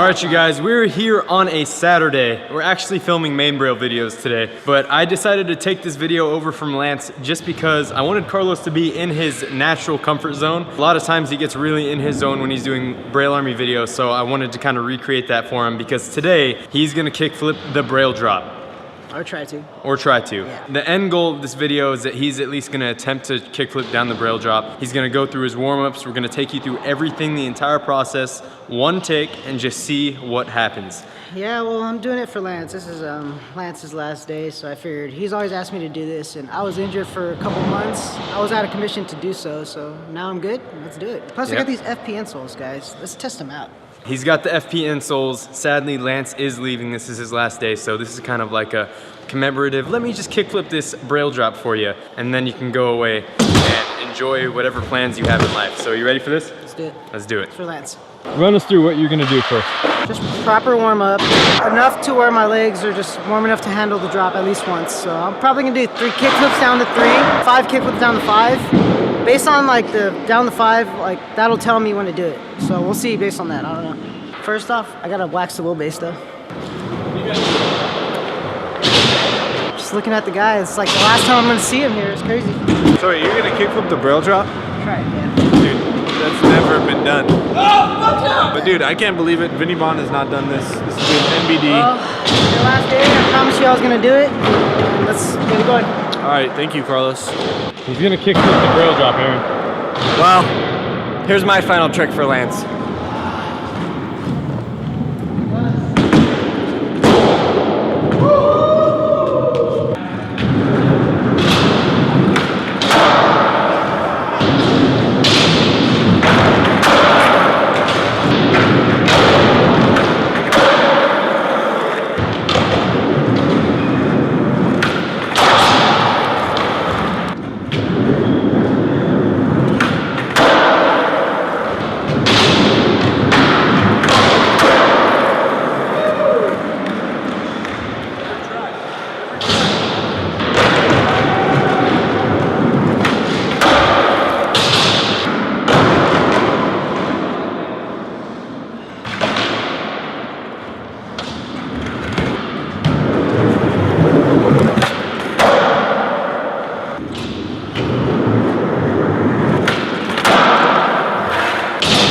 All right, you guys, we're here on a Saturday. We're actually filming main Braille videos today, but I decided to take this video over from Lance just because I wanted Carlos to be in his natural comfort zone. A lot of times he gets really in his zone when he's doing Braille Army videos, so I wanted to kind of recreate that for him because today he's gonna kickflip the Braille Drop. Or try to. Or try to. Yeah. The end goal of this video is that he's at least gonna attempt to kickflip down the Braille Drop. He's gonna go through his warm-ups. We're gonna take you through everything, the entire process, one take, and just see what happens. Yeah, well, I'm doing it for Lance. This is Lance's last day, so I figured he's always asked me to do this, and I was injured for a couple months. I was out of commission to do so now I'm good. Let's do it. Plus, I got these FP insoles, guys. Let's test them out. He's got the FP insoles. Sadly, Lance is leaving. This is his last day, so this is kind of like a commemorative. Let me just kickflip this Braille Drop for you, and then you can go away and enjoy whatever plans you have in life. So, you ready for this? Let's do it. Let's do it. It's for Lance. Run us through what you're gonna do first. Just proper warm up, enough to where my legs are just warm enough to handle the drop at least once. So I'm probably gonna do 3 kickflips down to 3, 5 kickflips down to 5. Based on like the down to 5, like that'll tell me when to do it. So we'll see based on that, I don't know. First off, I gotta wax the wheelbase though. Just looking at the guy, it's like the last time I'm gonna see him here, it's crazy. So wait, you're gonna kickflip the Braille Drop? Try it, yeah. Dude, that's never been done. But dude, I can't believe it. Vinny Bond has not done this. This is an NBD. Well, your last day, I promised you I was gonna do it. Let's get it going. All right, thank you, Carlos. He's gonna kickflip the Braille Drop, Aaron. Well, here's my final trick for Lance.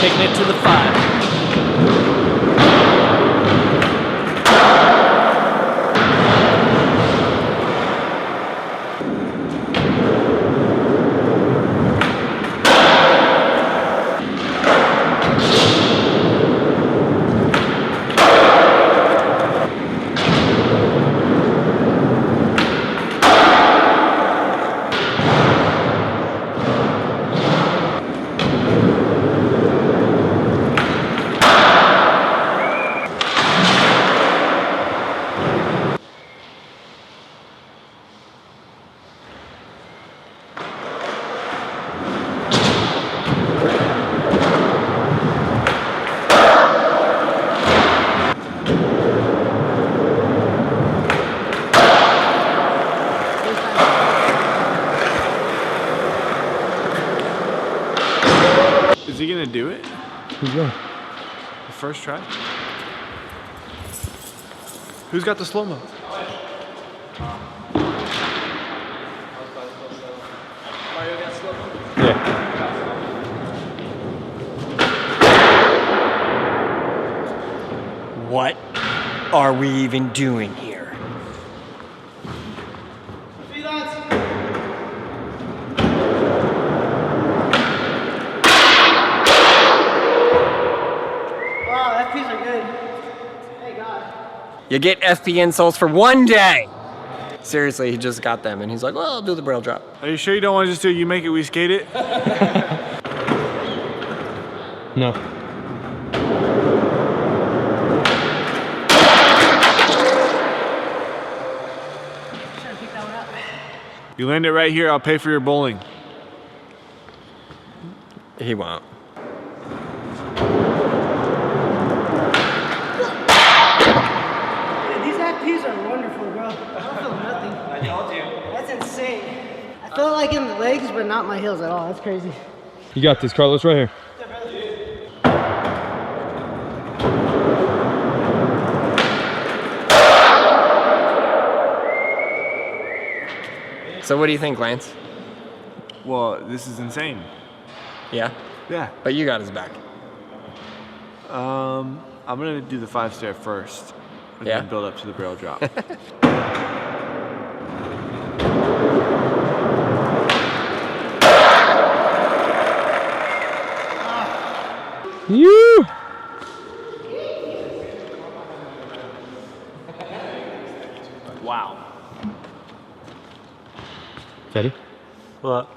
Taking it to the 5. Is he gonna do it? Who's going? The first try? Who's got the slow-mo? Yeah. What are we even doing here? You get FP insoles for 1 day. Seriously, he just got them and he's like, well, I'll do the Braille Drop. Are you sure you don't want to just do You Make It, We Skate It? No. You land it right here, I'll pay for your bowling. He won't. FPs are wonderful, bro. I don't feel nothing. I told you. That's insane. I felt like in the legs, but not my heels at all. That's crazy. You got this, Carlos, right here. So what do you think, Lance? Well, this is insane. Yeah? Yeah. But you got his back. I'm gonna do the 5-stair first, and Yeah? then build up to the Braille Drop. You. Wow. Teddy? What?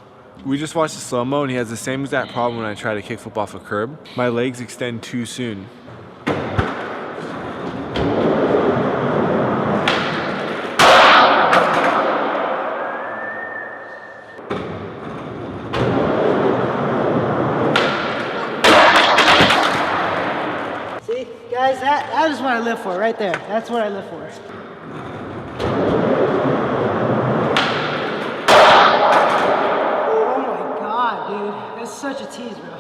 We just watched the slow-mo, and he has the same exact problem when I try to kickflip off a curb. My legs extend too soon. See, guys, that is what I live for right there. That's what I live for. Oh my God, dude. That's such a tease, bro.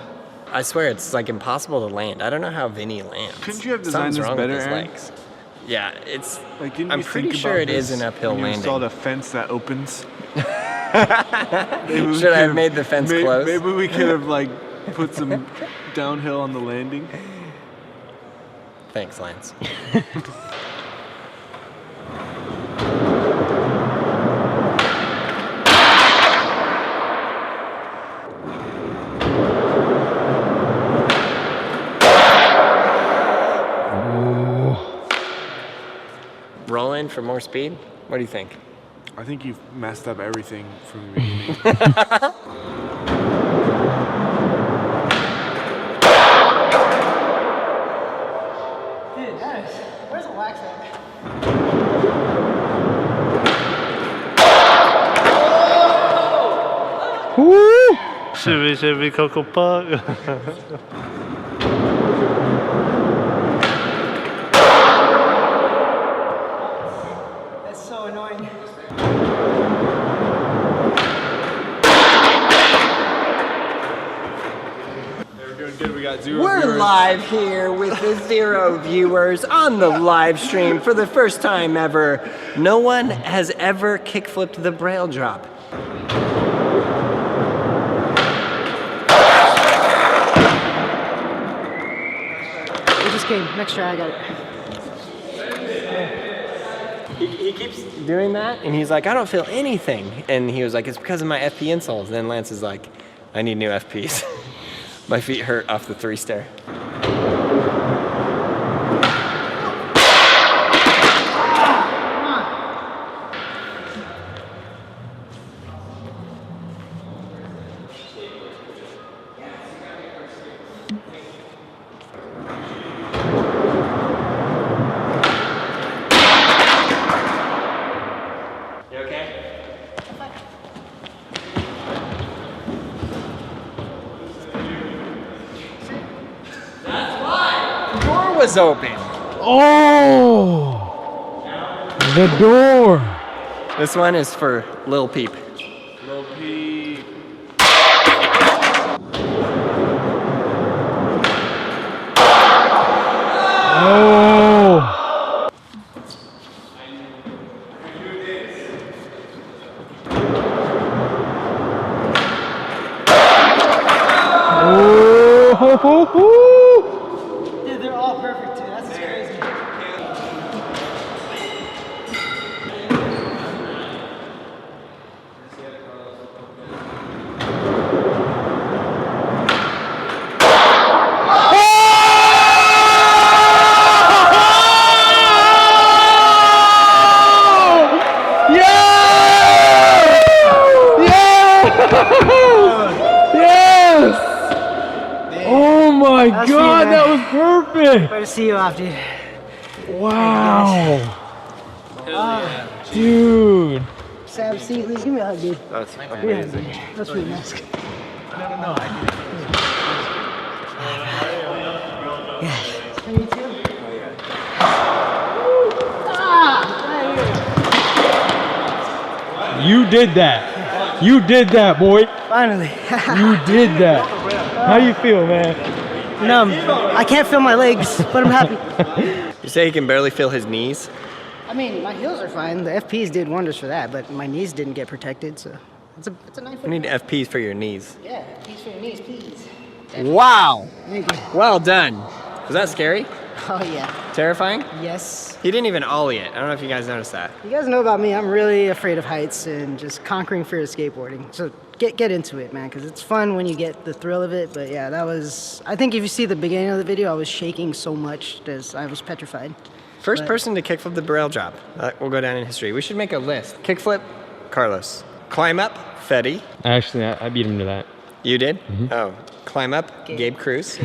I swear it's like impossible to land. I don't know how Vinny lands. Couldn't you have designed Something's this wrong better, with his Aaron? legs. Yeah, it's. Like, didn't I'm you pretty think sure about it is this an uphill when you landing. installed a fence that opens? Should I have made the fence close? Maybe we could have like put some downhill on the landing. Thanks, Lance. Roll in for more speed? What do you think? I think you've messed up everything from the beginning. Dude, that is. Where's the wax at? Woo! Shimmy, Coco Puck. That's so annoying. We're doing good. We got 0 We're viewers. live here with the 0 viewers on the live stream for the first time ever. No one has ever kickflipped the Braille Drop. We just came. Next try, I got it. He keeps doing that, and he's like, I don't feel anything. And he was like, it's because of my FP insoles. Then Lance is like, I need new FPs. My feet hurt off the 3-stair. You okay? The door was open. Oh! The door. This one is for Lil Peep. Lil Peep. Oh! Oh! Dude, they're all perfect too. That's just crazy. Yes! Oh my That's God, me, that man. was perfect! Better see you off, dude. Wow! Dude! Sam, see, give me a hug, dude. That's Give me a hug, amazing. dude. That's really nice. Yeah. Me too. You did that! You did that, boy! Finally. You did that! How you feel, man? Numb. I can't feel my legs, but I'm happy. You say he can barely feel his knees? I mean, my heels are fine. The FPs did wonders for that, but my knees didn't get protected, so it's a 9 foot. You need FPs for your knees. Yeah, FPs for your knees, please. Wow. Thank you. Well done. Was that scary? Oh yeah. Terrifying? Yes. He didn't even ollie it. I don't know if you guys noticed that. You guys know about me. I'm really afraid of heights and just conquering fear of skateboarding. So get into it, man, because it's fun when you get the thrill of it. But yeah, that was. I think if you see the beginning of the video, I was shaking so much that I was petrified. First person to kickflip the Braille Drop. That will go down in history. We should make a list. Kickflip, Carlos. Climb up, Fetty. Actually, I beat him to that. You did? Oh. Climb up, Gabe Cruz.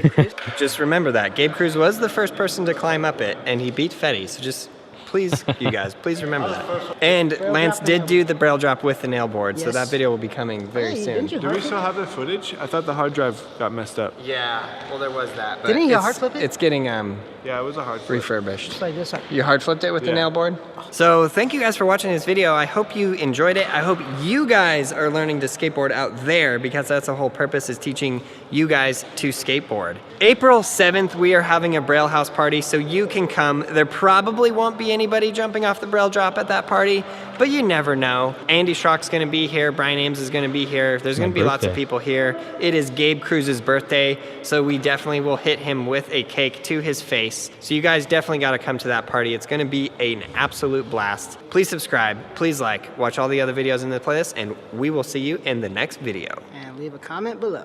Just remember that. Gabe Cruz was the first person to climb up it, and he beat Fetty. So just please, you guys, please remember that. And Lance did do the Braille Drop with the nail board, so Yes. that video will be coming very Hey, soon. didn't you Do we still have the footage? I thought the hard drive got messed up. Yeah, well there was that. But Didn't you it's- hard flip it? It's getting Yeah, it was a hard flip. refurbished. Just like this. You hard flipped it with the Yeah. nail board? So thank you guys for watching this video. I hope you enjoyed it. I hope you guys are learning to skateboard out there, because that's the whole purpose, is teaching you guys to skateboard. April 7th, we are having a Braille House party, so you can come. There probably won't be anybody jumping off the Braille Drop at that party, but you never know. Andy Schrock's gonna be here, Brian Ames is gonna be here. There's gonna be lots of birthday. people here. It is Gabe Cruz's birthday, so we definitely will hit him with a cake to his face. So you guys definitely gotta come to that party. It's gonna be an absolute blast. Please subscribe, please like, watch all the other videos in the playlist, and we will see you in the next video. And leave a comment below.